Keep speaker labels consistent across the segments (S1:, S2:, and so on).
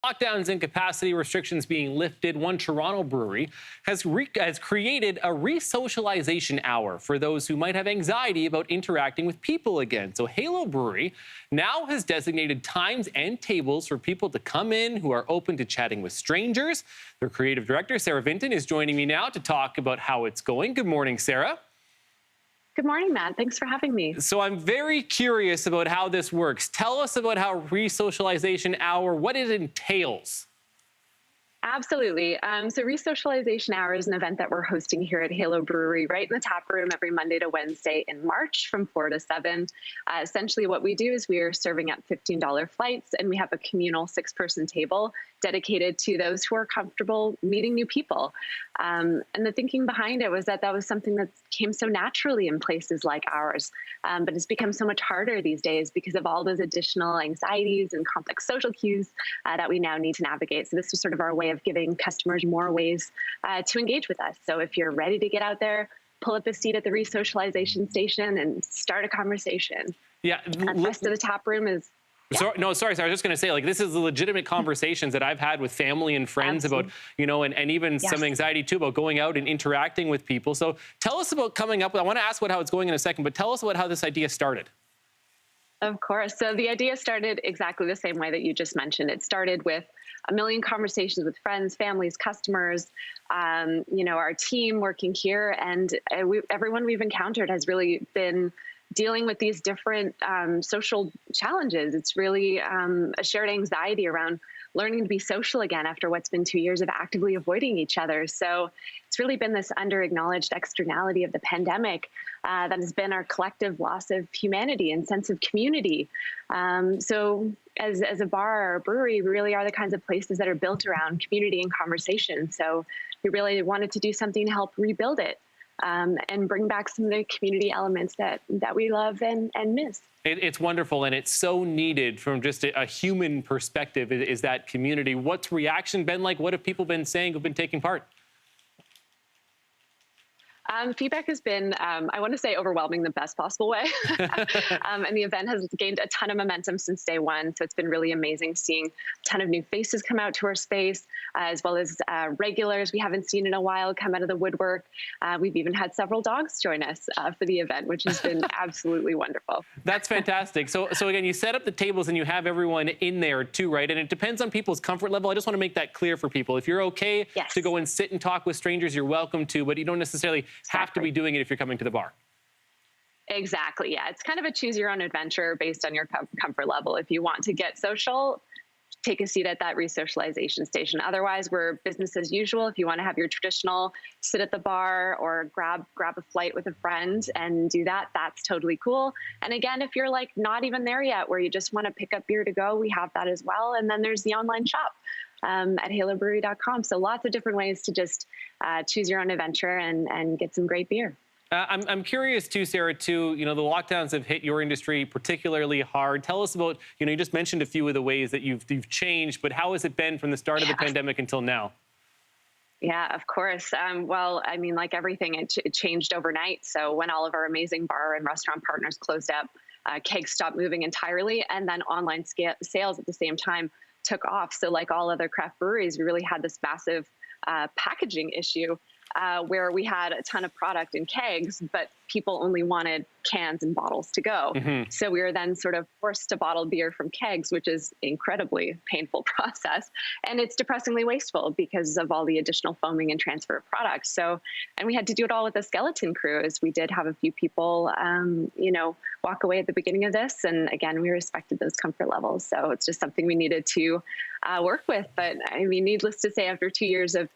S1: Lockdowns and capacity restrictions being lifted, one Toronto brewery has created a resocialization hour for those who might have anxiety about interacting with people again. So Halo Brewery now has designated times and tables for people to come in who are open to chatting with strangers. Their creative director, Sarah Vinton, is joining me now to talk about how it's going. Good morning, Sarah.
S2: Good morning, Matt. Thanks for having me.
S1: So I'm very curious about how this works. Tell us about how Resocialization Hour, what it entails.
S2: Absolutely. So Resocialization Hour is an event that we're hosting here at Halo Brewery, right in the tap room every Monday to Wednesday in March from 4 to 7. Essentially what we do is we are serving up $15 flights, and we have a communal 6-person table dedicated to those who are comfortable meeting new people. And the thinking behind it was that was something that came so naturally in places like ours, but it's become so much harder these days because of all those additional anxieties and complex social cues that we now need to navigate. So this was sort of our way of giving customers more ways to engage with us. So if you're ready to get out there, pull up a seat at the Resocialization station and start a conversation.
S1: Yeah.
S2: The rest of the tap room is...
S1: Yeah. Sorry, I was just going to say, like, this is the legitimate conversations that I've had with family and friends about, and even some anxiety too about going out and interacting with people. So tell us about coming up with, I want to ask how it's going in a second, but tell us about how this idea started.
S2: Of course. So the idea started exactly the same way that you just mentioned. It started with a million conversations with friends, families, customers, our team working here. And everyone we've encountered has really been dealing with these different social challenges. It's really a shared anxiety around learning to be social again after what's been 2 years of actively avoiding each other. So it's really been this under-acknowledged externality of the pandemic that has been our collective loss of humanity and sense of community. So as a bar or a brewery, we really are the kinds of places that are built around community and conversation. So we really wanted to do something to help rebuild it. And bring back some of the community elements that we love and miss.
S1: It's wonderful, and it's so needed from just a human perspective, is that community. What's reaction been like? What have people been saying who've been taking part?
S2: Feedback has been, I want to say, overwhelming the best possible way. And the event has gained a ton of momentum since day one. So it's been really amazing seeing a ton of new faces come out to our space, as well as regulars we haven't seen in a while come out of the woodwork. We've even had several dogs join us for the event, which has been absolutely wonderful.
S1: That's fantastic. So again, you set up the tables and you have everyone in there too, right? And it depends on people's comfort level. I just want to make that clear for people. If you're okay to go and sit and talk with strangers, you're welcome to, but you don't necessarily have to be doing it if you're coming to the bar.
S2: Exactly. Yeah. It's kind of a choose your own adventure based on your comfort level. If you want to get social, take a seat at that resocialization station. Otherwise, we're business as usual. If you want to have your traditional sit at the bar or grab a flight with a friend and do that, that's totally cool. And again, if you're like not even there yet, where you just want to pick up beer to go, we have that as well. And then there's the online shop at halobrewery.com. So lots of different ways to just choose your own adventure and get some great beer.
S1: I'm curious too, Sarah, the lockdowns have hit your industry particularly hard. Tell us about, you just mentioned a few of the ways that you've changed, but how has it been from the start of the pandemic until now?
S2: Yeah, of course. Well, I mean, like everything, it changed overnight. So when all of our amazing bar and restaurant partners closed up, kegs stopped moving entirely, and then online sales at the same time took off. So like all other craft breweries, we really had this massive packaging issue where we had a ton of product in kegs, but people only wanted cans and bottles to go. Mm-hmm. So we were then sort of forced to bottle beer from kegs, which is an incredibly painful process. And it's depressingly wasteful because of all the additional foaming and transfer of products. So, and we had to do it all with a skeleton crew, as we did have a few people, walk away at the beginning of this. And again, we respected those comfort levels. So it's just something we needed to work with. But I mean, needless to say, after 2 years of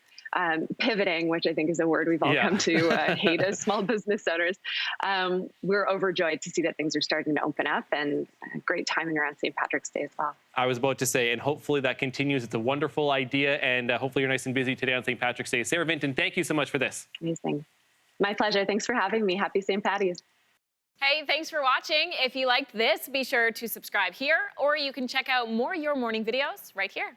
S2: pivoting, which I think is a word we've all come to hate as small business owners, we're overjoyed to see that things are starting to open up, and great timing around St. Patrick's Day as well.
S1: I was about to say, and hopefully that continues. It's a wonderful idea, and hopefully you're nice and busy today on St. Patrick's Day. Sarah Vinton, thank you so much for this.
S2: Amazing. My pleasure. Thanks for having me. Happy St. Patty's.
S3: Hey, thanks for watching. If you liked this, be sure to subscribe here, or you can check out more Your Morning videos right here.